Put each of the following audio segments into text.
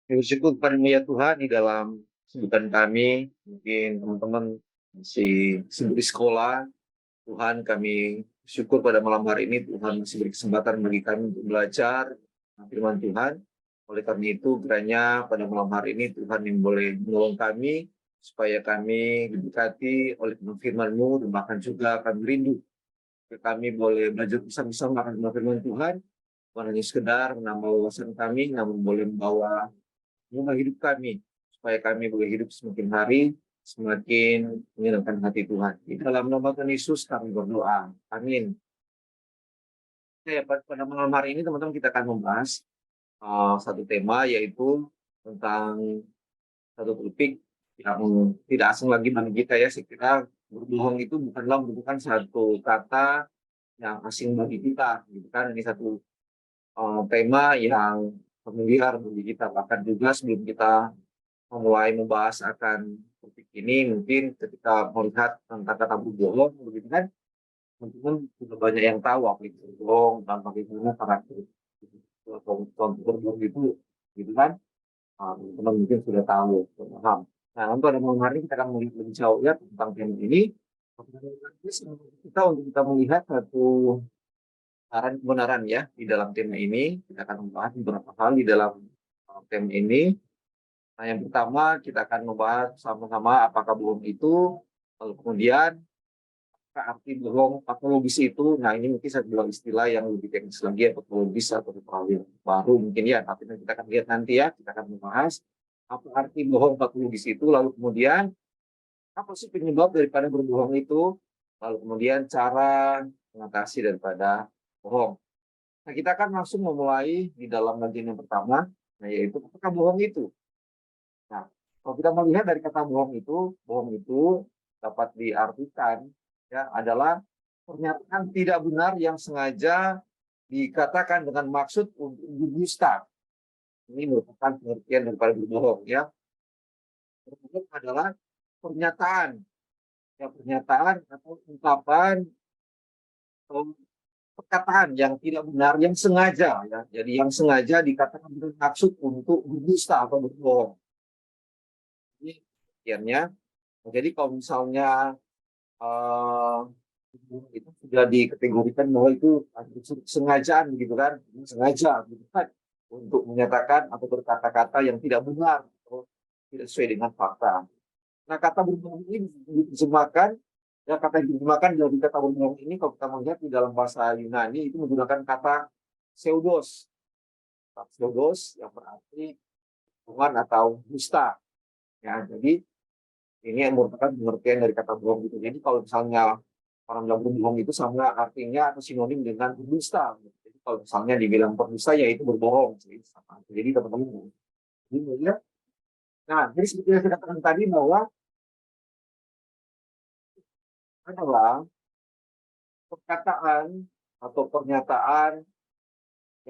Bersyukur kepada-Mu ya Tuhan di dalam kesibukan kami, mungkin teman-teman masih sibuk di sekolah. Tuhan, kami syukur pada malam hari ini Tuhan masih beri kesempatan bagi kami untuk belajar firman Tuhan. Oleh karena itu, kiranya pada malam hari ini Tuhan yang boleh menolong kami supaya kami diberkati oleh firman-Mu dan bahkan juga kami rindu kami boleh belajar bersama-sama akan firman Tuhan, bukan hanya sekedar menambah wawasan kami, namun boleh membawa rumah hidup kami, supaya kami boleh hidup semakin hari, semakin menyenangkan hati Tuhan. Di dalam nama Tuhan Yesus kami berdoa. Amin. Oke, pada malam hari ini teman-teman kita akan membahas satu tema, yaitu tentang satu topik yang tidak asing lagi bagi kita ya. Saya kira berbohong itu bukanlah merupakan satu kata yang asing bagi kita, gitu kan. Ini satu tema yang familiar bagi kita. Bahkan juga sebelum kita memulai membahas akan topik ini, mungkin ketika melihat tentang kata berbohong, begitu kan, teman-teman sudah banyak yang tahu apa itu berbohong dan bagaimana karakter contoh berbohong itu, gitu kan. Teman-teman mungkin sudah tahu, sudah paham. Nah, untuk ada malam hari kita akan melihat lebih jauh ya tentang tema ini. Kita untuk kita melihat satu kebenaran ya di dalam tema ini. Kita akan membahas beberapa hal di dalam tema ini. Nah, yang pertama kita akan membahas sama-sama apakah bohong itu, lalu kemudian apa arti bohong patologis itu. Nah, ini mungkin satu istilah yang lebih teknis lagi ya, patologis atau hal yang baru mungkin ya, tapi kita akan lihat nanti ya, kita akan membahas apa arti bohong patologis itu, lalu kemudian apa sih penyebab daripada berbohong itu, lalu kemudian cara mengatasi daripada bohong. Nah, kita akan langsung memulai di dalam bagian yang pertama, nah, yaitu apakah bohong itu. Nah, kalau kita melihat dari kata bohong itu dapat diartikan ya adalah pernyataan tidak benar yang sengaja dikatakan dengan maksud untuk berdusta. Ini merupakan pengertian daripada berbohong ya. Berbohong adalah pernyataan, ya pernyataan atau ungkapan atau perkataan yang tidak benar yang sengaja ya. Jadi yang sengaja dikatakan dengan maksud untuk berdusta atau berbohong. Ini pengertiannya. Jadi kalau misalnya uh, itu sudah dikategorikan bahwa itu sengajaan gitu kan, sengaja gitu kan, untuk menyatakan atau berkata-kata yang tidak benar atau tidak sesuai dengan fakta. Nah, kata berbohong ini diterjemahkan, ya kata yang diterjemahkan dari kata berbohong ini kalau kita melihat di dalam bahasa Yunani itu menggunakan kata pseudos. Kata pseudos yang berarti bohongan atau dusta. Ya, jadi ini yang merupakan pengertian dari kata bohong gitu. Jadi kalau misalnya orang bilang berbohong itu sama artinya atau sinonim dengan berdusta. Jadi kalau misalnya dibilang berdusta ya itu berbohong. Jadi teman-teman ini ya. Nah, jadi seperti yang saya katakan tadi bahwa adalah perkataan atau pernyataan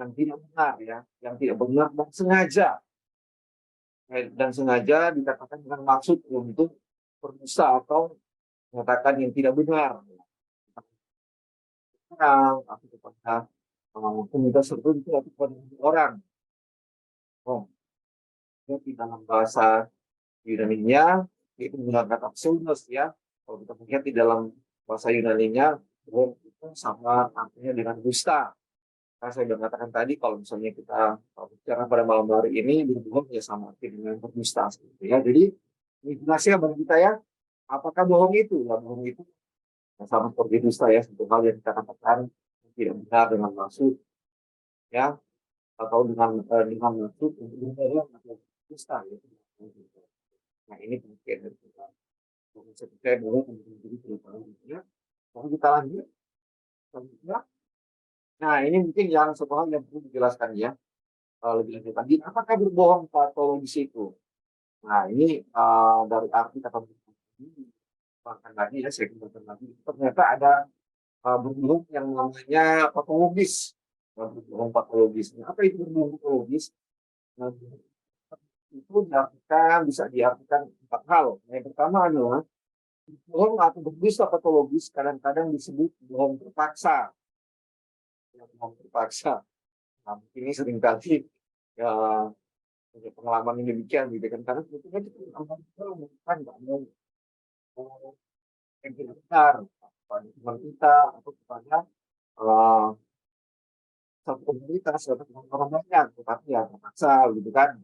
yang tidak benar ya, yang tidak benar dan sengaja dikatakan dengan maksud untuk berdusta atau mengatakan yang tidak benar. Atau kepada komunitas tertentu atau kepada orang. Oh, ya, di dalam bahasa Yunani-nya itu menggunakan kata pseudos ya. Kalau kita melihat di dalam bahasa Yunani-nya, bohong itu sama artinya dengan dusta. Karena saya sudah mengatakan tadi, kalau misalnya kita bicara pada malam hari ini, berbohong ya sama arti dengan berdusta. Gitu ya. Jadi, ini jelas ya bagi kita ya, apakah bohong itu? Ya, bohong itu sama seperti dusta ya, satu hal yang kita katakan tidak benar dengan maksud ya, atau dengan maksud untuk berbohong atau dusta gitu. Nah, ini pengertian dari kita. Saya boleh menjadi ya. Lalu kita lanjut. Selanjutnya. Nah, ini mungkin yang sebuah yang perlu dijelaskan ya. Lebih lanjut lagi, apakah berbohong patologis itu? Nah, ini dari arti kata berbohong ini, bahkan lagi ya, saya kembangkan lagi. Ternyata ada berbohong yang namanya patologis. Nah, berbohong patologis. Nah, apa itu berbohong patologis? Nah, itu bisa diartikan empat hal. Yang pertama adalah bohong atau berdusta patologis kadang-kadang disebut bohong terpaksa. Ya, bohong terpaksa. Nah, ini seringkali ya, punya pengalaman yang demikian gitu kan, karena sebetulnya kita kan nggak mau yang tidak benar kepada teman kita atau kepada eh, satu komunitas atau orang banyak, tetapi ya terpaksa gitu kan.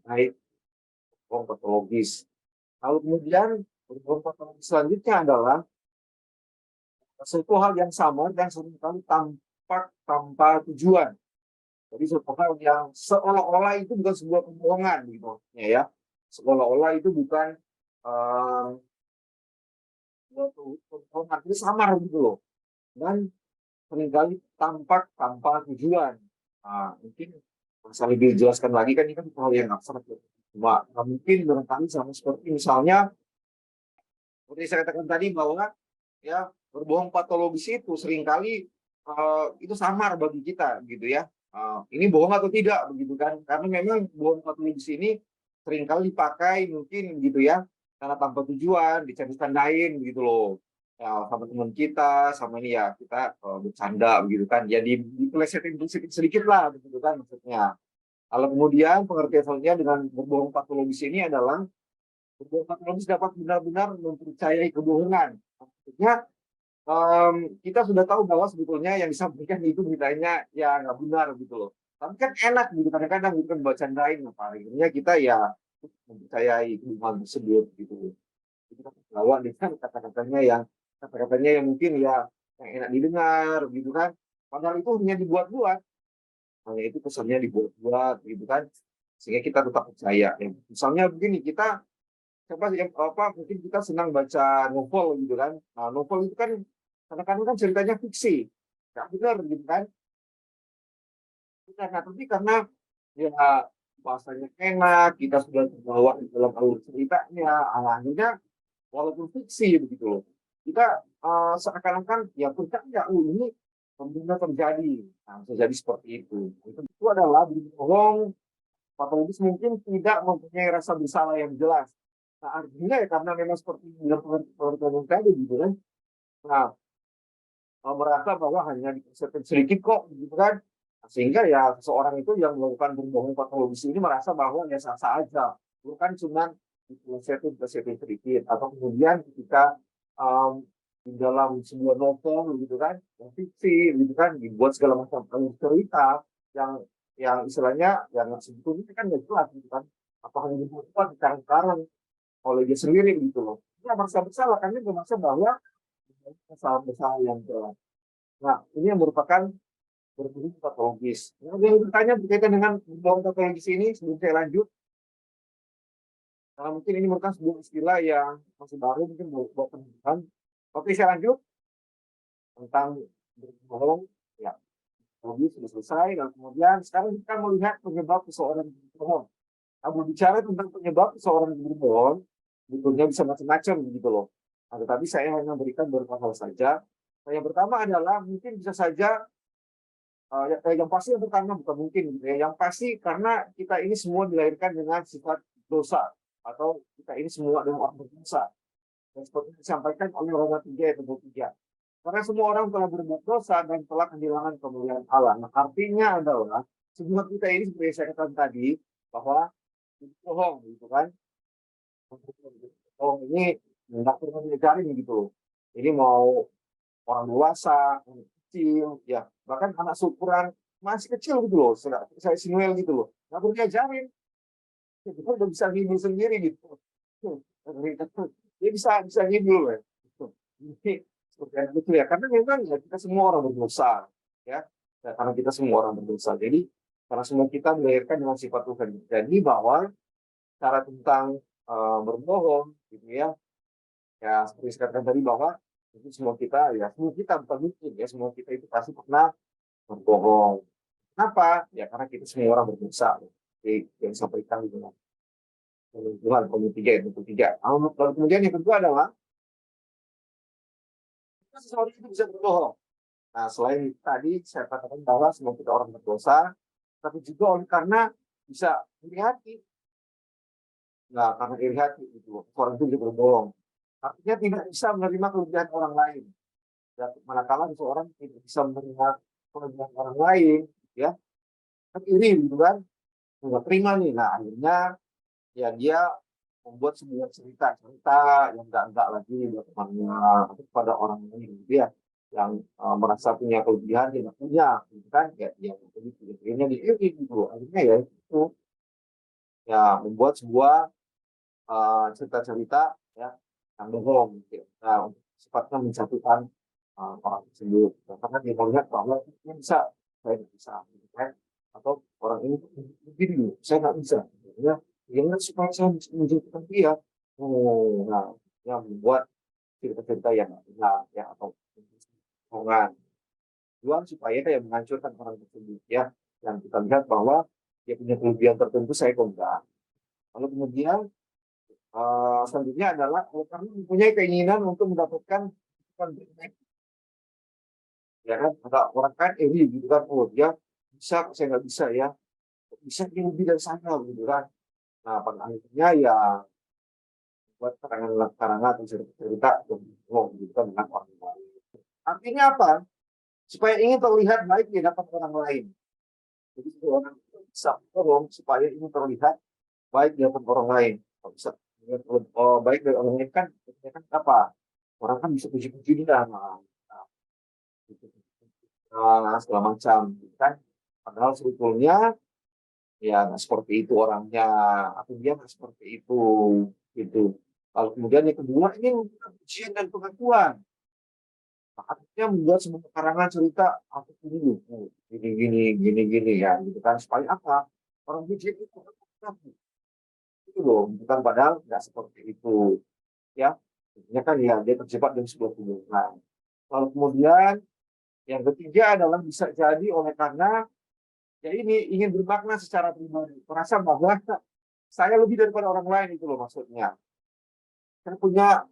Baik, bohong patologis. Lalu kemudian bohong patologis selanjutnya adalah suatu hal yang sama dan seringkali tampak tanpa tujuan. Jadi suatu hal yang seolah-olah itu bukan sebuah kebohongan gitu ya. Seolah-olah itu bukan eh, suatu kebohongan, itu samar gitu loh. Dan seringkali tampak tanpa tujuan. Nah, mungkin bisa lebih dijelaskan lagi kan ini kan hal yang abstrak ya. Cuma mungkin barangkali sama seperti misalnya seperti saya katakan tadi bahwa ya berbohong patologis itu seringkali itu samar bagi kita gitu ya. Ini bohong atau tidak begitu kan? Karena memang bohong patologis ini seringkali dipakai mungkin gitu ya, karena tanpa tujuan, dicanda-candain gitu loh. Ya, sama teman kita, sama ini ya kita bercanda begitu kan. Jadi dipelesetin sedikit lah begitu kan maksudnya. Kalau kemudian pengertian selanjutnya dengan berbohong patologis ini adalah berbohong patologis dapat benar-benar mempercayai kebohongan. Maksudnya kita sudah tahu bahwa sebetulnya yang disampaikan itu beritanya ya nggak benar gitu loh. Tapi kan enak gitu kadang-kadang gitu kan bercandain apa akhirnya kita ya mempercayai kebohongan tersebut gitu. Kita bawa dengan kata-katanya yang mungkin ya yang enak didengar gitu kan. Padahal itu hanya dibuat-buat. Hanya itu pesannya dibuat-buat gitu kan. Sehingga kita tetap percaya. Ya. Misalnya begini, kita mungkin kita senang baca novel gitu kan. Nah, novel itu kan kadang-kadang kan ceritanya fiksi. Nggak benar gitu kan. Nah, tapi karena ya bahasanya enak, kita sudah terbawa di dalam alur ceritanya, akhirnya walaupun fiksi begitu loh, kita seakan-akan ya percaya, ini benar terjadi. Nah, bisa jadi seperti itu. Itu adalah berbohong patologis mungkin tidak mempunyai rasa bersalah yang jelas. Nah, artinya ya karena memang seperti dalam pengertian tadi gitu kan. Nah, merasa bahwa hanya dipersiapkan sedikit kok gitu kan. Nah, sehingga ya seseorang itu yang melakukan berbohong patologis ini merasa bahwa ya sah-sah aja. Bukan cuma dipersiapkan sedikit. Atau kemudian ketika di dalam sebuah novel gitu kan, yang fiksi gitu kan, dibuat segala macam cerita yang istilahnya yang sebetulnya kan nggak jelas gitu kan. Apakah yang dibuat sekarang oleh dia sendiri gitu loh. Dia merasa bersalah karena dia merasa bahwa kesalahan-kesalahan yang jelas. Nah, ini yang merupakan berbohong patologis. Nah, yang bertanya berkaitan dengan berbohong patologis ini, sebelum saya lanjut, mungkin ini merupakan sebuah istilah yang masih baru, mungkin buat teman-teman. Oke, saya lanjut tentang berbohong. Ya, patologis sudah selesai. Dan kemudian sekarang kita melihat penyebab seseorang berbohong. Nah, berbicara tentang penyebab seseorang berbohong, sebetulnya bisa macam-macam begitu loh. Nah, tetapi saya hanya memberikan beberapa hal saja. Nah, yang pertama adalah mungkin bisa saja yang pasti yang pertama bukan mungkin gitu ya. Yang pasti karena kita ini semua dilahirkan dengan sifat dosa atau kita ini semua adalah orang berdosa. Dan seperti disampaikan oleh Roma 3 ayat 23. Karena semua orang telah berbuat dosa dan telah kehilangan kemuliaan Allah. Nah, artinya adalah semua kita ini seperti saya katakan tadi bahwa bohong gitu kan. Bohong ini nggak pernah diajarin gitu loh. Ini mau orang dewasa, anak kecil, ya bahkan anak seukuran masih kecil gitu loh, saya Sinuel gitu loh, nggak perlu diajarin, dia udah bisa ngibul sendiri gitu, dia bisa ngibul ya. Jadi seperti itu ya, karena memang ya kita semua orang berdosa, ya, karena kita semua orang berdosa, jadi karena semua kita dilahirkan dengan sifat Tuhan. Jadi bahwa cara tentang berbohong, gitu ya, ya seperti saya katakan tadi bahwa itu semua kita bukan mungkin ya semua kita itu pasti pernah berbohong. Kenapa? Ya karena kita semua orang berdosa. Jadi yang disampaikan dengan Tuhan Komisi 3 itu 3. Lalu kemudian yang kedua adalah seseorang itu bisa berbohong. Nah, selain tadi saya katakan bahwa semua kita orang berdosa, tapi juga oleh karena bisa iri hati. Nah, karena iri hati itu orang itu juga berbohong. Artinya tidak bisa menerima kelebihan orang lain. Dan manakala seseorang tidak bisa menerima kelebihan orang lain, ya, kan iri gitu kan. nggak terima nih. Nah, akhirnya ya dia membuat sebuah cerita-cerita yang enggak lagi buat temannya atau kepada orang lain gitu ya, yang merasa punya kelebihan dia nggak punya, gitu kan? Ya, yang begitu. Akhirnya diiri gitu. Akhirnya ya itu ya membuat sebuah cerita-cerita ya yang bohong gitu. Nah, untuk sifatnya menjatuhkan orang tersebut. Nah, karena dia melihat bahwa ini bisa, saya nggak bisa, gitu kan? Atau orang ini begini, saya nggak bisa. Ya, gimana supaya saya bisa menjatuhkan dia? Oh, nah, yang membuat cerita-cerita yang nggak benar ya atau bohongan. Tujuan supaya kayak menghancurkan orang tersebut ya. Yang kita lihat bahwa dia punya kelebihan tertentu, saya kok enggak. Lalu kemudian selanjutnya adalah karena mempunyai keinginan untuk mendapatkan keuntungan, ya kan? Ada orang kan iri gitu kan, oh dia bisa, saya nggak bisa ya, bisa dia lebih dari saya gitu kan. Nah, pada akhirnya ya buat karangan-karangan atau cerita-cerita yang bohong gitu kan dengan orang lain. Artinya apa? Supaya ingin terlihat baik di hadapan orang lain. Jadi orang itu bisa bohong supaya ingin terlihat baik di hadapan orang lain. Kalau bisa terlihat baik dari orang lain kan, kan apa? Orang kan bisa puji-puji dia, nah, gitu. Segala macam, gitu kan? Padahal sebetulnya ya nggak seperti itu orangnya, atau dia nggak seperti itu, gitu. Lalu kemudian yang kedua ini memberikan pujian dan pengakuan. Akhirnya membuat sebuah karangan cerita aku ini loh, gini gini gini gini ya, gitu kan? Supaya apa? Orang puji itu itu loh, bukan padahal nggak seperti itu, ya. Intinya kan ya dia terjebak dalam sebuah hubungan. Lalu kemudian yang ketiga adalah bisa jadi oleh karena ya ini ingin bermakna secara pribadi, merasa bahwa saya lebih daripada orang lain itu loh maksudnya. Saya punya,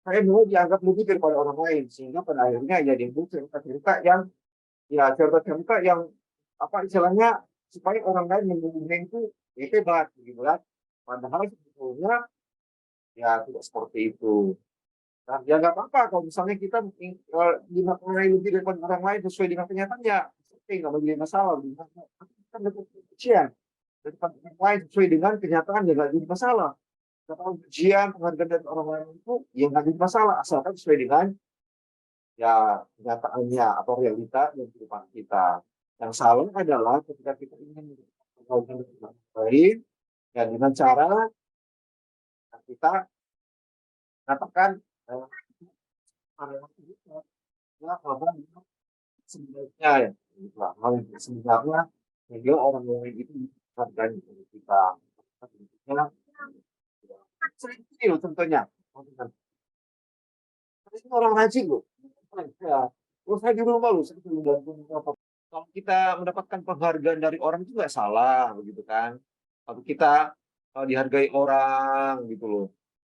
saya mau dianggap lebih daripada orang lain sehingga pada akhirnya ya timbul cerita-cerita yang ya cerita-cerita yang apa istilahnya supaya orang lain menilainya itu ya hebat gitu kan. Padahal sebetulnya ya tidak seperti itu. Nah, ya nggak apa-apa kalau misalnya kita dimaknai lebih daripada orang lain sesuai dengan kenyataan ya, oke nggak menjadi masalah. Kita dapat pujian daripada orang lain sesuai dengan kenyataan ya nggak jadi masalah. Dapat pujian, penghargaan dari orang lain itu ya nggak jadi masalah asalkan sesuai dengan ya kenyataannya atau realita yang kehidupan kita. Yang salah adalah ketika kita ingin melakukan dengan orang lain ya dengan cara kita katakan ya bahwa sebenarnya ya, gitu lah. Hal yang sebenarnya sehingga orang lain itu menghargai dari kita. Tentunya, ya, sering ini loh contohnya. Ini orang rajin loh. Ya, terus saya di rumah loh, saya belum bantu apa. Kalau kita mendapatkan penghargaan dari orang itu nggak salah, begitu kan? Atau kita dihargai orang, gitu loh.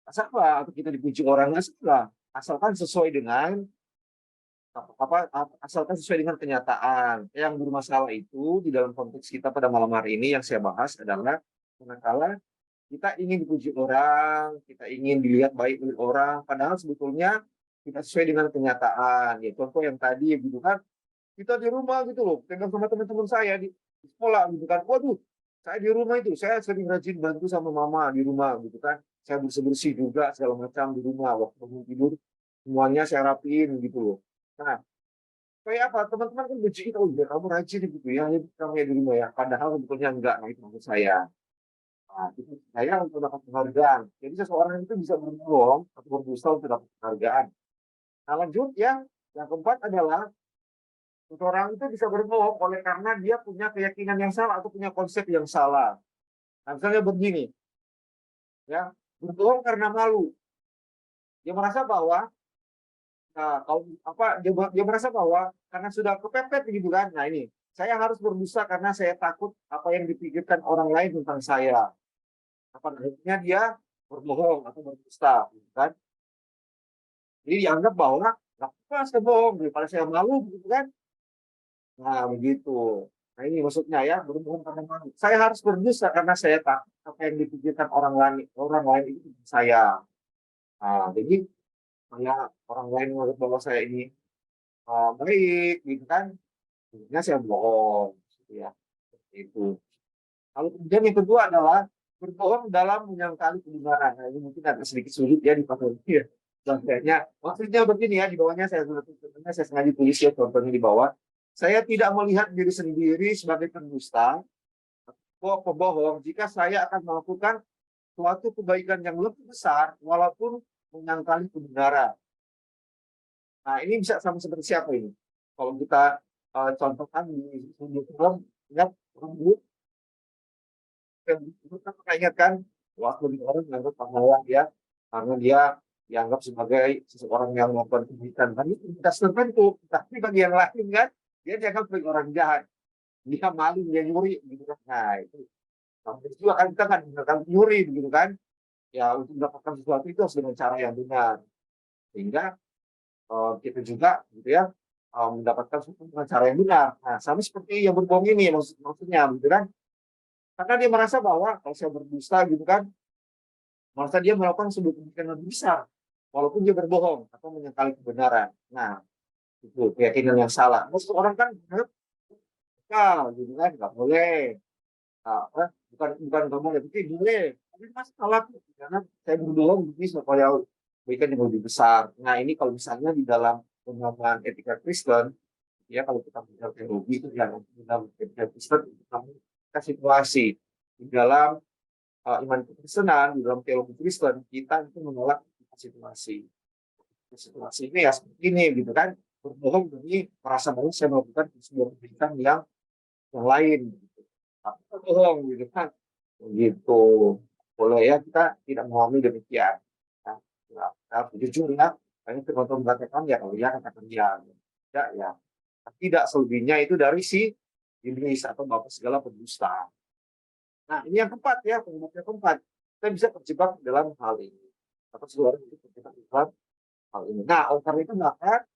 Asal apa? Atau kita dipuji orang nggak salah. Asalkan sesuai dengan asalkan sesuai dengan kenyataan. Yang bermasalah itu di dalam konteks kita pada malam hari ini yang saya bahas adalah manakala kita ingin dipuji orang, kita ingin dilihat baik oleh orang, padahal sebetulnya kita sesuai dengan kenyataan. Ya, contoh yang tadi gitu kan, kita di rumah gitu loh, pegang sama teman-teman saya di sekolah gitu kan. Waduh, saya di rumah itu, saya sering rajin bantu sama mama di rumah gitu kan. Saya bersih-bersih juga segala macam di rumah, waktu bangun tidur semuanya saya rapiin gitu loh. Nah, kayak apa? Teman-teman kan benci kita, oh iya kamu rajin gitu ya, ini kamu ya di rumah ya. Padahal sebetulnya enggak, nah itu maksud saya. Nah, itu saya untuk dapat penghargaan. Jadi seseorang itu bisa berbohong atau berdusta untuk dapat penghargaan. Nah, lanjut yang keempat adalah seseorang itu bisa berbohong oleh karena dia punya keyakinan yang salah atau punya konsep yang salah. Nah, misalnya begini, ya, berbohong karena malu. Dia merasa bahwa nah, kalau apa dia merasa bahwa karena sudah kepepet gitu kan. Nah, ini saya harus berdusta karena saya takut apa yang dipikirkan orang lain tentang saya. Apa akhirnya dia berbohong atau berdusta, gitu kan? Jadi dianggap bahwa nggak apa saya bohong daripada saya malu, gitu kan? Nah, begitu. Nah, ini maksudnya ya berbohong karena malu. Saya harus berdusta karena saya takut apa yang dipikirkan orang lain itu tentang saya. Nah, jadi kayak orang lain menganggap bahwa saya ini baik, gitu kan? Sebenarnya saya bohong, gitu ya. Seperti itu. Lalu kemudian yang kedua adalah berbohong dalam menyangkali kebenaran. Nah, ini mungkin agak sedikit sulit ya dipahami ya. Contohnya, maksudnya begini ya, di bawahnya saya sengaja tulis ya contohnya di bawah. Saya tidak melihat diri sendiri sebagai pendusta, pembohong, jika saya akan melakukan suatu kebaikan yang lebih besar, walaupun menyangkali kebenaran. Nah, ini bisa sama seperti siapa ini? Kalau kita contohkan di film, ingat rambut, itu kan kita ingatkan, waktu orang menganggap pahlawan ya, karena dia dianggap sebagai seseorang yang melakukan kebaikan. Kan itu kita tertentu, tapi bagi yang lain kan, dia dianggap sebagai orang jahat. Dia maling, dia nyuri, gitu kan. Nah, itu. Nah, juga kan kita kan menggunakan nyuri, gitu kan. Ya, untuk mendapatkan sesuatu itu harus dengan cara yang benar. Sehingga kita juga gitu ya mendapatkan sesuatu dengan cara yang benar. Nah, sama seperti yang berbohong ini maksudnya gitu kan. Karena dia merasa bahwa kalau saya berdusta gitu kan, merasa dia melakukan sebuah kebaikan yang lebih besar walaupun dia berbohong atau menyangkali kebenaran. Nah, itu keyakinan yang salah. Terus orang kan gitu kan, nggak boleh. Bukan nggak boleh, tapi boleh. Tapi masalah karena saya berbohong ini supaya kebaikan yang lebih besar. Nah, ini kalau misalnya di dalam pemahaman etika Kristen, ya kalau kita belajar teologi itu yang dalam etika Kristen kita situasi di dalam iman kekristenan, di dalam teologi Kristen kita itu menolak situasi. Situasi ini ya seperti ini gitu kan, berbohong demi merasa bahwa saya melakukan sebuah kebaikan yang lain. Gitu. Tapi berbohong gitu kan, gitu. Boleh ya kita tidak memahami demikian. Nah, jujur ya, hanya tergantung mengatakan ya kalau ya katakan ya, tidak ya. Tidak selebihnya itu dari si iblis atau bapak segala pendusta. Nah, ini yang keempat ya, penyebab yang keempat. Kita bisa terjebak dalam hal ini. Atau seluruh itu terjebak dalam hal ini. Nah, oleh karena itu maka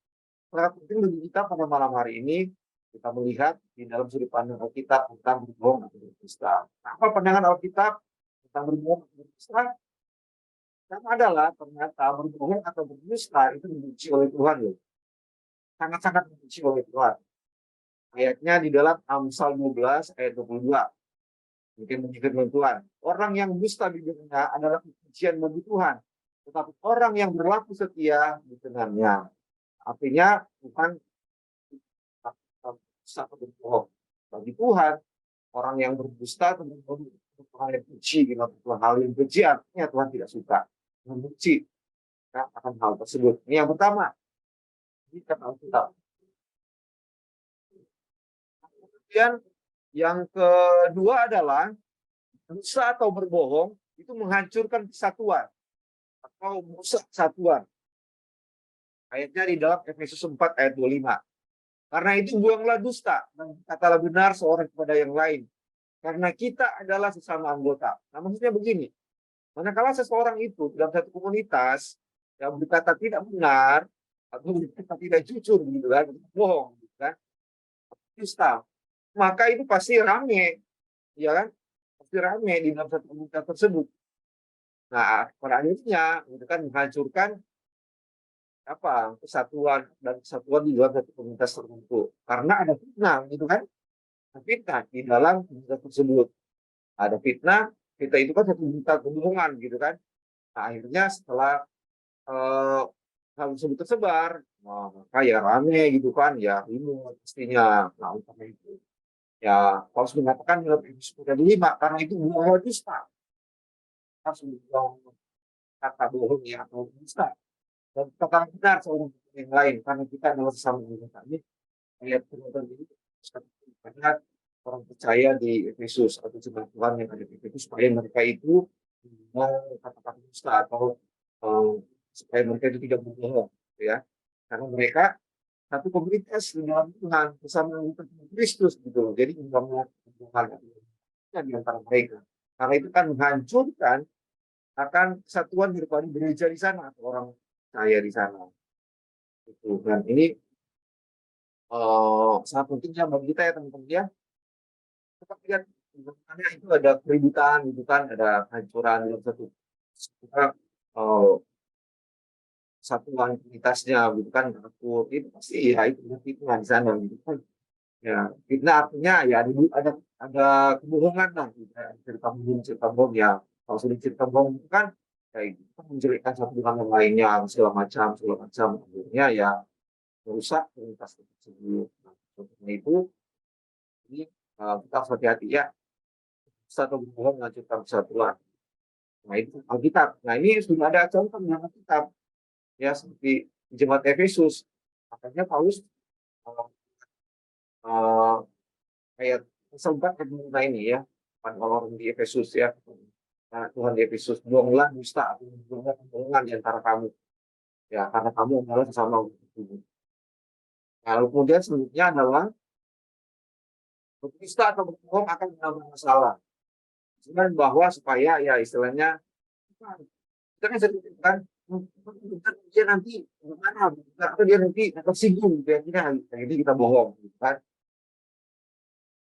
sangat penting bagi kita pada malam hari ini kita melihat di dalam sudut pandang Alkitab tentang berbohong atau berdusta. Nah, apa pandangan Alkitab tentang berbohong atau berdusta? Yang adalah ternyata berbohong atau berdusta itu dibenci oleh Tuhan loh. Sangat-sangat dibenci oleh Tuhan. Ayatnya di dalam Amsal 12 ayat 22. Mungkin firman Tuhan. Orang yang dusta di dunia adalah kebencian bagi Tuhan. Tetapi orang yang berlaku setia di tengahnya. Artinya Tuhan satu berbohong. Bagi Tuhan, orang yang berdusta itu Tuhan yang benci, Tuhan hal yang benci artinya Tuhan tidak suka. Membenci ya, akan hal tersebut. Ini yang pertama. Ini kata Alkitab. Kemudian yang kedua adalah dusta atau berbohong itu menghancurkan kesatuan atau merusak kesatuan. Ayatnya di dalam Efesus 4 ayat 25. Karena itu buanglah dusta dan katalah benar seorang kepada yang lain. Karena kita adalah sesama anggota. Nah, maksudnya begini. Manakala seseorang itu dalam satu komunitas yang berkata tidak benar atau berkata tidak jujur gitu kan, bohong gitu kan, dusta, maka itu pasti rame, ya kan? Pasti rame di dalam satu komunitas tersebut. Nah, pada akhirnya itu kan menghancurkan apa kesatuan dan kesatuan di dalam satu komunitas tertentu. Karena ada fitnah, gitu kan? Ada fitnah di dalam komunitas tersebut. Ada fitnah, kita itu kan satu berita kebohongan, gitu kan? Nah, akhirnya setelah hal tersebut tersebar, maka ya rame gitu kan, ya ini pastinya. Nah, karena itu ya harus mengatakan dalam Efesus 5 karena itu buah dusta. Harus membuang kata bohong ya atau dusta. Dan kata benar seorang yang lain karena kita adalah sesama anggota. Ini ayat penonton ini karena orang percaya di Efesus atau jemaat Tuhan yang ada di Efesus supaya mereka itu kata-kata dusta atau supaya mereka itu tidak berbohong, ya. Karena mereka satu komunitas di dalam Tuhan bersama Kristus gitu. Jadi membangun hubungan di antara mereka. Karena itu kan menghancurkan akan kesatuan daripada gereja di sana atau orang percaya di sana. Itu. Dan ini sangat pentingnya bagi kita ya teman-teman ya. Kita lihat bagaimana itu ada keributan gitu kan, ada hancuran dalam satu satuan komunitasnya gitu kan, takut itu pasti ya itu di sana gitu kan. Ya, fitnah artinya ya ada kebohongan lah, gitu ya. Cerita bohong ya. Kalau sudah cerita bohong itu kan kayak gitu, kan menjelekkan satu dengan yang lainnya segala macam. Akhirnya ya merusak komunitas tersebut. Nah, contohnya itu ini kita harus hati-hati ya. Satu bohong menghancurkan persatuan. Nah itu Alkitab. Nah ini sudah ada contoh dalam Alkitab ya seperti jemaat Efesus. Makanya Paulus eh, eh, ayat sempat mengenai ini ya, orang di Efesus ya. Nah, Tuhan di Efesus, buanglah dusta, buanglah kebohongan di antara kamu. Ya, karena kamu adalah sesama umat tubuh. Nah, lalu kemudian selanjutnya adalah berdusta atau berbohong akan menambah masalah. Cuman bahwa supaya ya istilahnya kita kan sering kan dia nanti gimana atau dia nanti tersinggung gitu ya, jadi kita bohong gitu kan.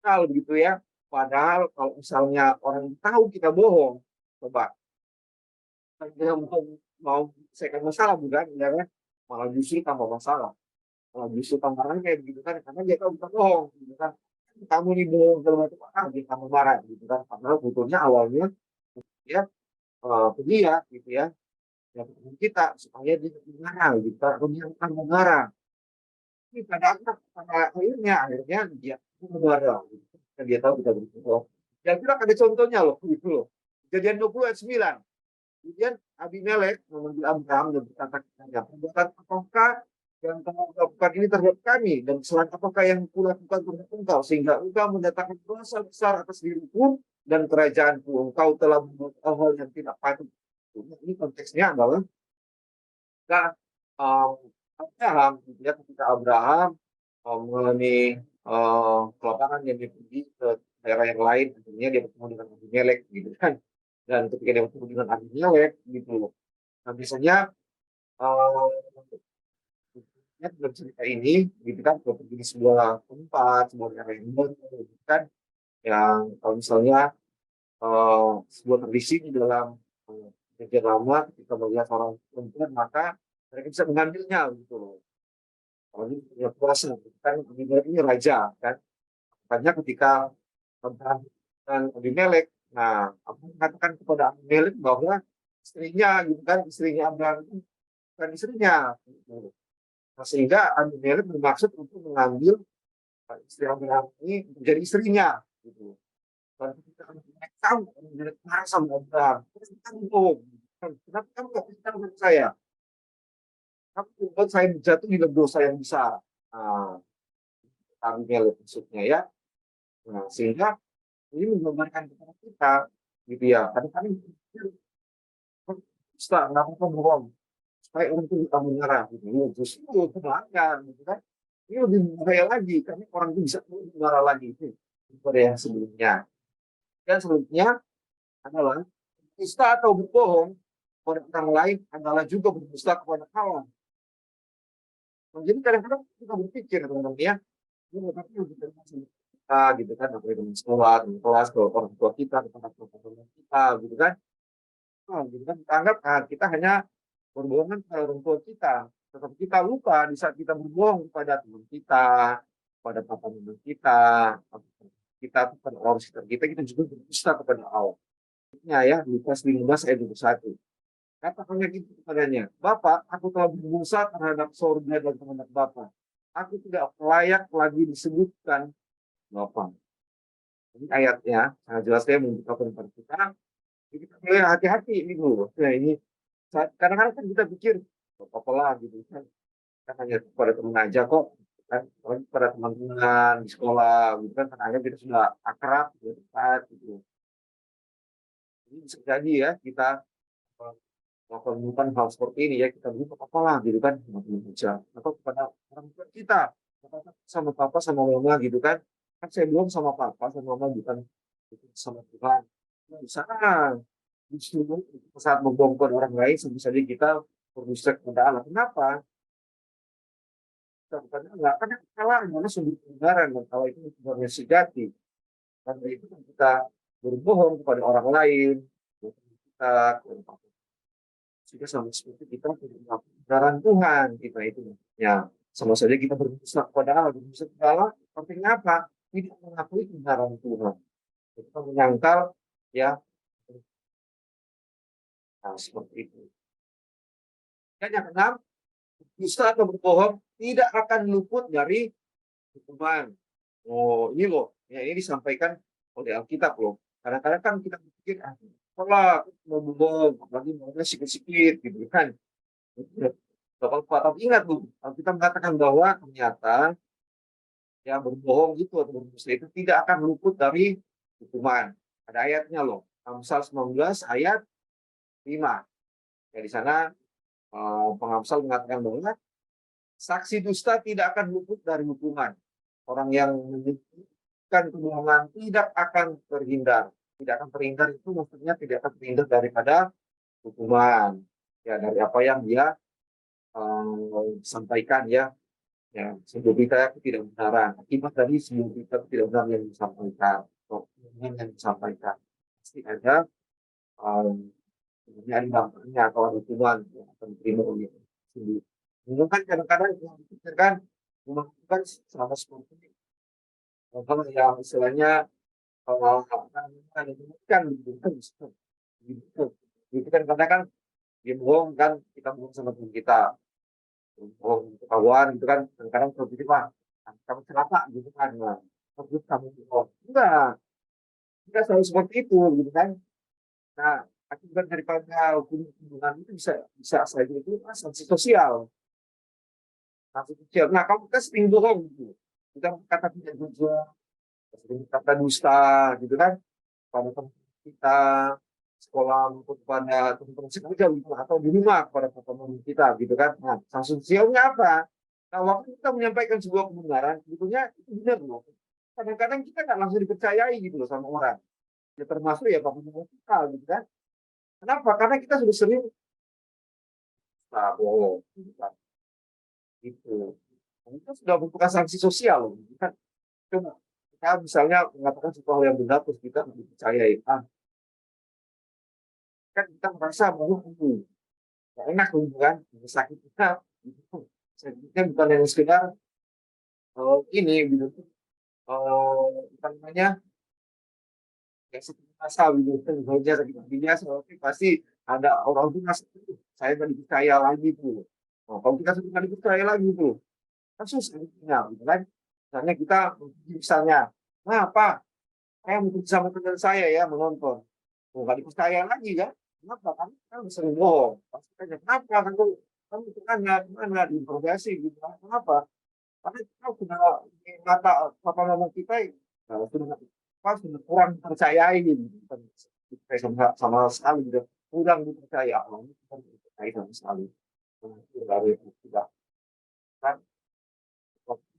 Kalau begitu ya, padahal kalau misalnya orang tahu kita bohong, coba dia mau selesaikan masalah bukan, ya kan? Malah justru tambah masalah, malah justru tambah kayak gitu kan, karena dia tahu kita bohong, gitu kan? Kamu nih bohong segala macam, dia tambah marah, gitu kan? Padahal butuhnya awalnya dia ke dia, gitu ya, yang kita supaya dia marah, gitu kan? Atau dia akan marah. Tapi pada akhirnya dia marah, gitu. Dan dia tahu kita berbohong. Yang bilang ada contohnya loh, gitu loh. Kejadian 20 ayat 9. Kemudian Abimelek memanggil Abraham dan berkata kepadanya, perbuatan apakah yang kamu lakukan ini terhadap kami, dan kesalahan apakah yang kulakukan terhadap engkau, sehingga engkau mendatangkan dosa besar atas diriku dan kerajaanku. Engkau telah membuat hal yang tidak patut. Nah, ini konteksnya adalah ketika um, Abraham, gitu ya, ketika Abraham mengalami kelaparan yang dia pergi ke daerah yang lain, akhirnya dia bertemu dengan Abimelek, gitu kan. Dan ketika dia bertemu dengan Abimelek, gitu loh. Nah, biasanya dalam cerita ini, gitu kan, kalau pergi di sebuah tempat, sebuah daerah yang baru, gitu kan, yang kalau misalnya sebuah tradisi di dalam perjanjian lama, ketika melihat orang perempuan, maka mereka bisa mengambilnya, gitu loh. Kalau ini punya kuasa, gitu kan, Abimelek ini raja, kan. Makanya ketika Abraham dan Abimelek, nah, aku mengatakan kepada Abimelek bahwa istrinya, gitu kan, istrinya Abraham itu bukan istrinya, gitu. Nah, sehingga Abimelek bermaksud untuk mengambil istri Abraham ini menjadi istrinya, gitu. Dan ketika Abimelek tahu Abimelek marah sama Abraham, terus kamu, kenapa kamu gak cerita dengan saya? Kamu membuat saya jatuh di dalam dosa yang besar. Nah, Abimelek maksudnya ya. Nah, sehingga ini menggambarkan kepada kita, gitu ya. Kadang-kadang Ustaz, kenapa kamu bohong? Supaya orang itu kita mengarah, gitu. Ya, justru kebanyakan, gitu kan. Ini lebih bahaya lagi, karena orang itu bisa mengarah lagi itu daripada yang sebelumnya. Dan selanjutnya adalah dusta atau berbohong kepada orang lain adalah juga berdusta kepada Allah. Nah, jadi kadang-kadang kita berpikir teman-teman ya, ini tapi kita gitu kan, apa itu sekolah, teman kelas, ke orang tua kita, ke teman kita, gitu kan. Nah, gitu kan kita anggap kita hanya berbohongan kepada orang tua kita. Tetapi kita lupa di saat kita berbohong kepada teman kita, pada papa mama kita kepada orang sekitar kita juga berdusta kepada Allah. Ya, Lukas 15 ayat 21. Katakannya gitu kepadanya, Bapak, aku telah berdosa terhadap sorga dan terhadap Bapak. Aku tidak layak lagi disebutkan Bapak. Ini ayatnya sangat jelas saya memberitahukan kepada kita. Jadi kita boleh hati-hati ini dulu. Nah, ini kadang-kadang kan kita pikir apa lah gitu kan hanya kepada teman aja kok kan pada teman-teman di sekolah gitu kan hanya kita sudah akrab gitu kan gitu. Ini bisa jadi ya kita melakukan hal seperti ini ya kita beri apalah gitu kan sama teman kerja atau kepada orang tua kita sama papa sama mama gitu kan kan saya bilang sama papa sama mama bukan sama Tuhan nah, di sana justru saat membongkar orang lain sebisa saja kita berdusta kepada Allah kenapa kita bukan Allah karena Allah adalah sumber kebenaran dan Allah itu sebenarnya sejati karena itu kita berbohong kepada orang lain kita juga sama seperti kita tidak melakukan kebenaran Tuhan kita itu ya sama saja kita berdusta kepada Allah. Berdusta kepada Allah artinya apa? Tidak mengakui kebenaran Tuhan. Kita menyangkal, ya, nah, seperti itu. Dan yang keenam, dusta atau berbohong tidak akan luput dari hukuman. Oh, ini loh, ya ini disampaikan oleh Alkitab loh. Kadang-kadang kan kita berpikir, kalau mau bohong, apalagi mau sikit-sikit, gitu kan. Tapi ingat loh, kita mengatakan bahwa ternyata yang berbohong itu atau berdusta itu tidak akan luput dari hukuman. Ada ayatnya loh, Amsal 19 ayat 5. Ya, di sana pengamsal mengatakan bahwa saksi dusta tidak akan luput dari hukuman. Orang yang menyebutkan kebohongan tidak akan terhindar. Tidak akan terhindar itu maksudnya tidak akan terhindar daripada hukuman. Ya, dari apa yang dia sampaikan, ya. Ya, sebuah berita itu tidak benaran. Akibat dari sebuah berita tidak benar yang disampaikan. Atau yang disampaikan. Pasti ada ada dampaknya atau ada hukuman yang akan diterima oleh sendiri. Mungkin kan kadang-kadang yang dipikirkan kan sama seperti kalau yang istilahnya kalau kan gitu kan karena kan dia bohong kan kita bohong sama teman kita bohong untuk kawan gitu kan kadang-kadang berpikir wah kamu celaka gitu kan nah terus kamu bohong enggak selalu seperti itu gitu kan. Nah, akibat daripada hubungan itu bisa saja itu sanksi sosial. Sanksi sosial. Nah, kalau kita sering bohong gitu, kita kata tidak jujur, sering kata dusta, gitu kan, pada teman kita sekolah maupun pada teman-teman sekerja gitu, atau di rumah kepada teman kita, gitu kan. Nah, sanksi sosialnya apa? Nah, waktu kita menyampaikan sebuah kebenaran, sebetulnya itu benar loh. Kadang-kadang kita nggak langsung dipercayai gitu loh sama orang. Ya termasuk ya Pak kita, gitu kan. Kenapa? Karena kita sudah sering bohong, gitu kan. Itu. Itu sudah membuka sanksi sosial, gitu kan. Coba kita misalnya mengatakan sesuatu yang benar terus kita nggak dipercayai, kan kita merasa bahwa itu nggak enak, gitu kan. Sakitnya, gitu. Sakitnya bukan yang sekedar ini, gitu. Apa namanya? Kayak sakit rasa, gitu. Misalnya sakit hatinya, pasti ada orang itu merasa, saya nggak dipercaya lagi tuh. Nah, kalau kita sudah nggak dipercaya lagi tuh, kan susah gitu kan. Misalnya, nah Pak, saya mau sama teman saya ya menonton. Oh, nggak dipercaya lagi kan? Kenapa? Kan kita sering bohong. Pasti tanya, kenapa? Kamu itu kan gimana diinterogasi gitu. Kenapa? Karena kita sudah di mata apa ngomong kita sudah kurang percayai gitu. Kita sama sekali udah kurang dipercaya. Ini kita dipercaya sama sekali. Dari itu sudah kan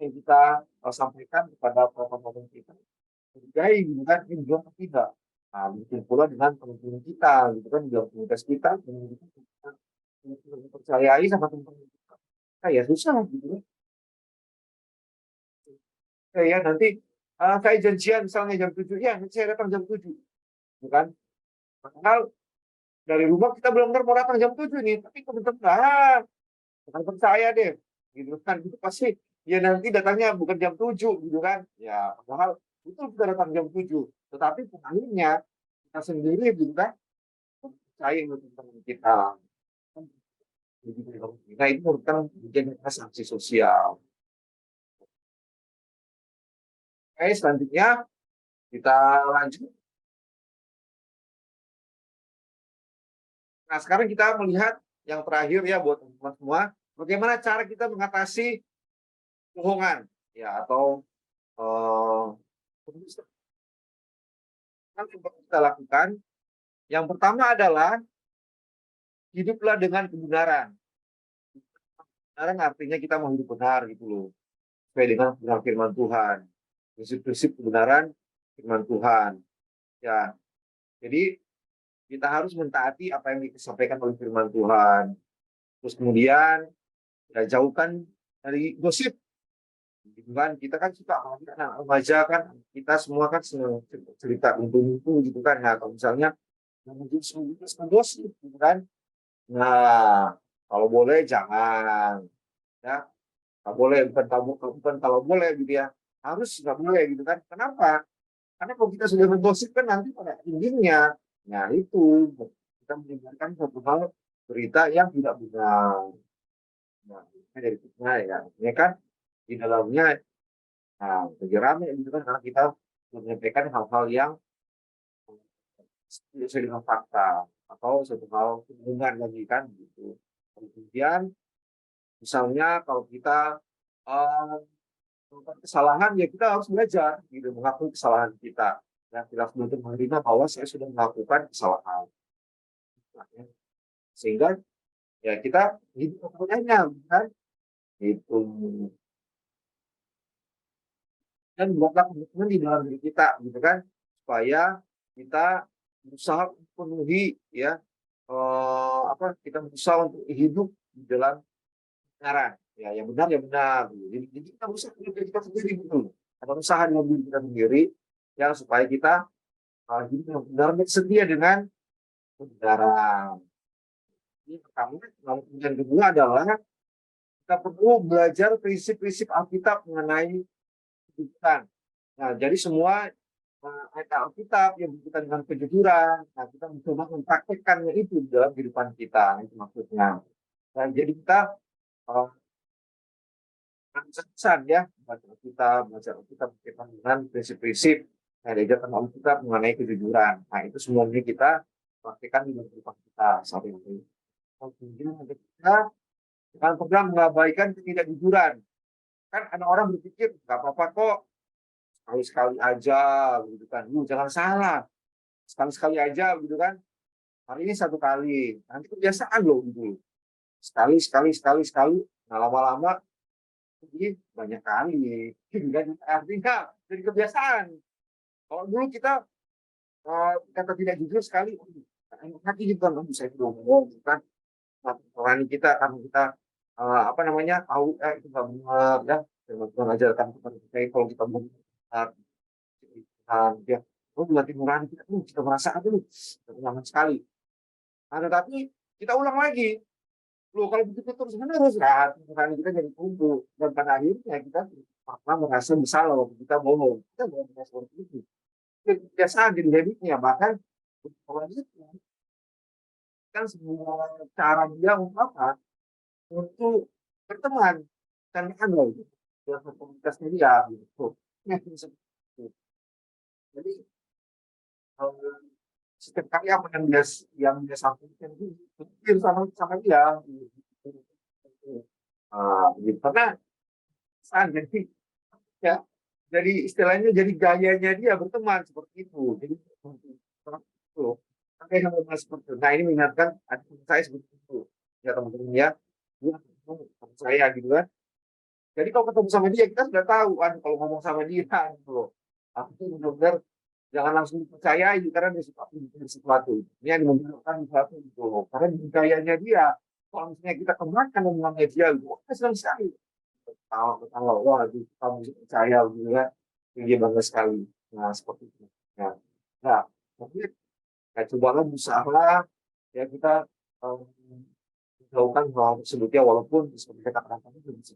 yang kita sampaikan kepada teman-teman kita bergai gitu kan ini belum tidak. Nah, begitu pula dengan teman-teman kita gitu kan dalam komunitas kita kita percayai sama teman-teman kita. Nah, ya susah gitu kan. Ya nanti kayak janjian misalnya jam 7 ya nanti saya datang jam 7 bukan. Padahal dari rumah kita belum mau datang jam 7 nih tapi teman-teman bukan percaya deh gitu kan itu pasti ya nanti datangnya bukan jam 7 gitu kan ya padahal itu kita datang jam 7 tetapi pengaruhnya kita sendiri gitu kan percaya dengan teman kita. Nah itu merupakan menjadi sanksi sosial. Oke selanjutnya kita lanjut. Nah sekarang kita melihat yang terakhir ya buat teman-teman semua bagaimana cara kita mengatasi kebohongan ya atau yang perlu kita lakukan yang pertama adalah hiduplah dengan kebenaran. Kebenaran artinya kita mau hidup benar gitu loh sesuai dengan firman Tuhan, prinsip-prinsip kebenaran firman Tuhan ya. Jadi kita harus mentaati apa yang disampaikan oleh firman Tuhan. Terus kemudian ya, jauhkan dari gosip gitu kan. Kita kan suka anak remaja kan kita semua kan senang cerita untung-untung gitu kan. Nah kalau misalnya gosip gitu kan, nah kalau boleh jangan ya nggak boleh, bukan kalau boleh gitu ya, harus nggak boleh gitu kan. Kenapa? Karena kalau kita sudah menggosip kan nanti pada intinya, nah itu kita menyebarkan satu hal berita yang tidak benar. Nah, ini dari kita ya, ini kan di dalamnya jadi rame gitu kan karena kita menyampaikan hal-hal yang tidak sesuai dengan fakta atau satu hal kebohongan lagi kan gitu. Kemudian misalnya kalau kita eh, melakukan kesalahan ya kita harus belajar gitu mengakui kesalahan kita. Ya, kita harus belajar menerima bahwa saya sudah melakukan kesalahan. Nah, ya. Sehingga ya kita hidup kemudiannya kan itu dan buatlah komitmen di dalam diri kita gitu kan supaya kita berusaha memenuhi ya kita berusaha untuk hidup di dalam kebenaran ya yang benar ya benar gitu. Jadi kita berusaha dengan diri kita sendiri gitu ada usaha dengan diri kita sendiri ya supaya kita hidup yang benar dan setia dengan kebenaran. Ini pertama, lalu kemudian kedua adalah kita perlu belajar prinsip-prinsip Alkitab mengenai kehidupan. Nah, jadi semua ayat Alkitab yang berkaitan dengan kejujuran, nah kita mencoba mempraktekkannya itu di dalam kehidupan kita, itu maksudnya. Nah, jadi kita uh, pesan ya, baca Alkitab berkaitan dengan prinsip-prinsip yang diajarkan Alkitab mengenai kejujuran. Nah, itu semuanya kita praktekkan di dalam kehidupan kita saat ini. Kemudian kita jangan pernah mengabaikan ketidakjujuran. Kan ada orang berpikir, nggak apa-apa kok, sekali-sekali aja, gitu kan. Jangan salah, sekali-sekali aja, gitu kan. Hari ini satu kali, nanti kebiasaan loh, gitu. Sekali, sekali, sekali, sekali. Nah, lama-lama, jadi banyak kali. Dan artinya jadi kebiasaan. Kalau dulu kita kata tidak jujur sekali, hati gitu kan, saya belum, kan. Nurani kita karena kita apa namanya tahu itu nggak benar ya firman Tuhan ajarkan kepada kita kalau kita benar dia berarti nurani kita kita merasa aduh nyaman sekali. Nah, tetapi kita ulang lagi loh kalau begitu terus menerus kan nurani kita jadi tumbuh dan pada akhirnya kita pernah merasa bersalah waktu kita bohong kita bohong seperti itu kebiasaan jadi habitnya bahkan selanjutnya kan semua cara dia untuk apa untuk berteman dan loh gitu. Dalam komunitasnya dia gitu. Nah, seperti itu. Jadi eh, setiap kali apa yang dia sampaikan itu pikir sama dia gitu. Gitu. Karena jadi ya jadi istilahnya jadi gayanya dia berteman seperti itu. Jadi itu. Makanya yang seperti itu. Nah ini mengingatkan adik saya seperti itu. Ya teman-teman ya. Dia ketemu saya gitu kan. Jadi kalau ketemu sama dia kita sudah tahu kan kalau ngomong sama dia gitu loh. Aku tuh benar-benar jangan langsung dipercayai karena dia suka bikin sesuatu. Ini yang membenarkan sesuatu gitu loh. Karena di gayanya dia. Kalau misalnya kita kemakan omongannya dia, wah senang sekali. Ketawa, wah kamu bisa percaya gitu kan. Dia bangga sekali. Nah seperti itu. Nah, nah tapi ya, cobalah berusaha ya kita um, melakukan hal tersebut ya walaupun seperti kata kata itu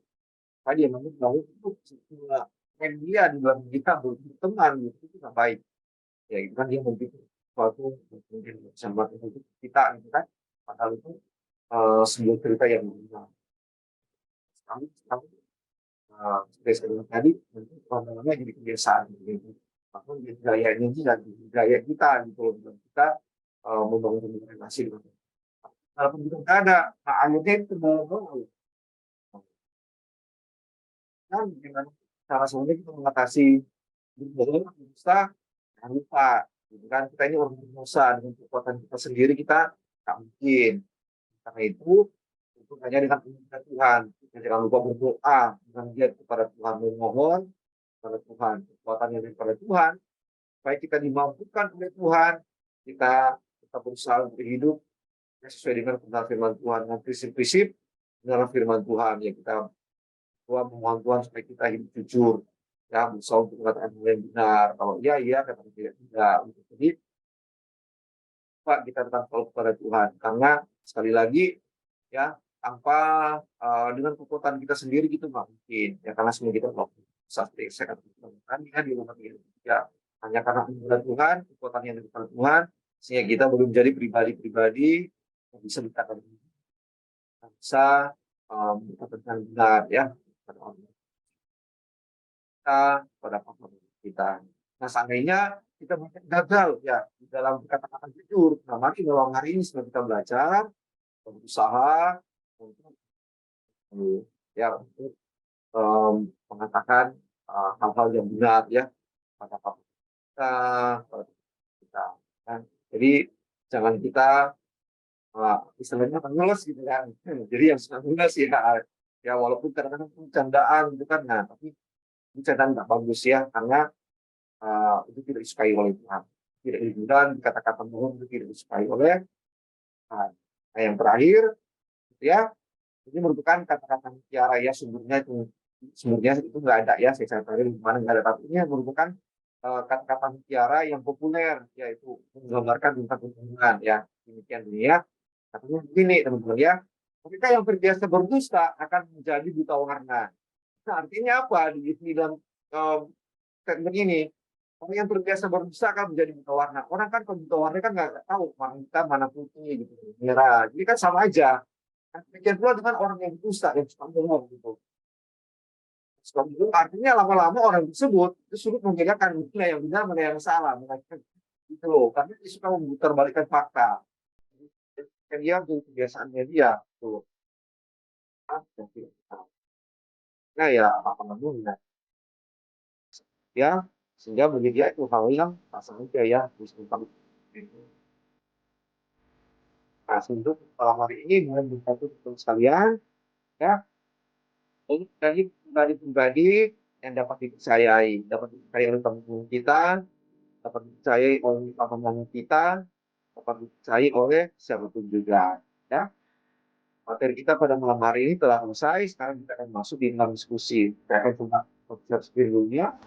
tadi yang memang bahwa itu sebuah media di dalam kita berteman gitu itu nggak baik ya itu kan dia mungkin suatu mungkin sama itu kita gitu kan padahal itu sebuah cerita yang benar sekali sekali seperti saya bilang tadi nanti lama-lama jadi kebiasaan gitu maka jadi gayanya ini dan gaya kita gitu loh dalam kita membangun relasi dengan kalau pendidikan nggak ada nah akhirnya itu mau kan dengan cara sebenarnya kita mengatasi berbohong bisa jangan lupa gitu kan kita ini orang berdosa dengan kekuatan kita sendiri kita tak mungkin karena itu hanya dengan permintaan Tuhan kita jangan lupa berdoa dengan dia kepada Tuhan memohon kepada Tuhan kekuatan yang daripada Tuhan supaya kita dimampukan oleh Tuhan kita berusaha untuk hidup sesuai dengan firman Tuhan dengan prinsip-prinsip dalam firman Tuhan ya kita Tuhan memohon Tuhan supaya kita hidup jujur ya berusaha untuk mengatakan hal yang benar kalau iya iya kata tidak tidak jadi Pak kita tetap tahu kepada Tuhan karena sekali lagi ya tanpa dengan kekuatan kita sendiri gitu nggak mungkin ya karena semua kita nggak bisa saya katakan kan di rumah ini ya hanya karena anugerah Tuhan kekuatan yang dari Tuhan sehingga kita belum menjadi pribadi-pribadi yang bisa dikatakan bisa dikatakan benar ya pada Allah kita pada partner kita. Nah seandainya kita mungkin gagal ya di dalam kata-kata jujur, nah mari malam hari ini setelah kita belajar berusaha untuk ya untuk mengatakan hal-hal yang benar ya pada partner kita, pada kita kan. Jadi jangan kita istilahnya mengulas gitu kan. Jadi yang suka mengulas ya ya walaupun kadang-kadang candaan gitu kan. Nah, tapi ini candaan nggak bagus ya karena itu tidak disukai oleh Tuhan. Tidak dan kata-kata bohong itu tidak disukai oleh Tuhan. Nah, yang terakhir gitu ya ini merupakan kata-kata mutiara ya sumbernya itu nggak ada ya saya cari di mana nggak ada tapi ini merupakan kata-kata mutiara yang populer yaitu menggambarkan tentang hubungan ya demikian dunia katanya begini teman-teman ya mereka yang terbiasa berdusta akan menjadi buta warna. Nah, artinya apa di dalam statement ini orang yang terbiasa berdusta akan menjadi buta warna. Orang kan kalau buta warna kan nggak tahu warna hitam mana putih gitu merah jadi kan sama aja. Nah, demikian pula dengan orang yang berdusta yang suka bohong gitu. Suka bohong artinya lama-lama orang tersebut itu sulit membedakan mana yang benar mana yang salah. Gitu loh. Karena dia suka memutarbalikkan fakta. Dan dia jadi kebiasaannya dia. Tuh. Nah ya apa namanya ya sehingga bagi dia itu hal yang saja ya tentang itu. Nah, untuk hari ini dengan membantu sekalian ya untuk pribadi-pribadi yang dapat dipercayai oleh teman-teman kita, dapat dipercayai oleh pasangan kita, dapat dipercayai oleh siapapun juga. Ya, materi kita pada malam hari ini telah selesai. Sekarang kita akan masuk di dalam diskusi. Saya akan coba sebelumnya.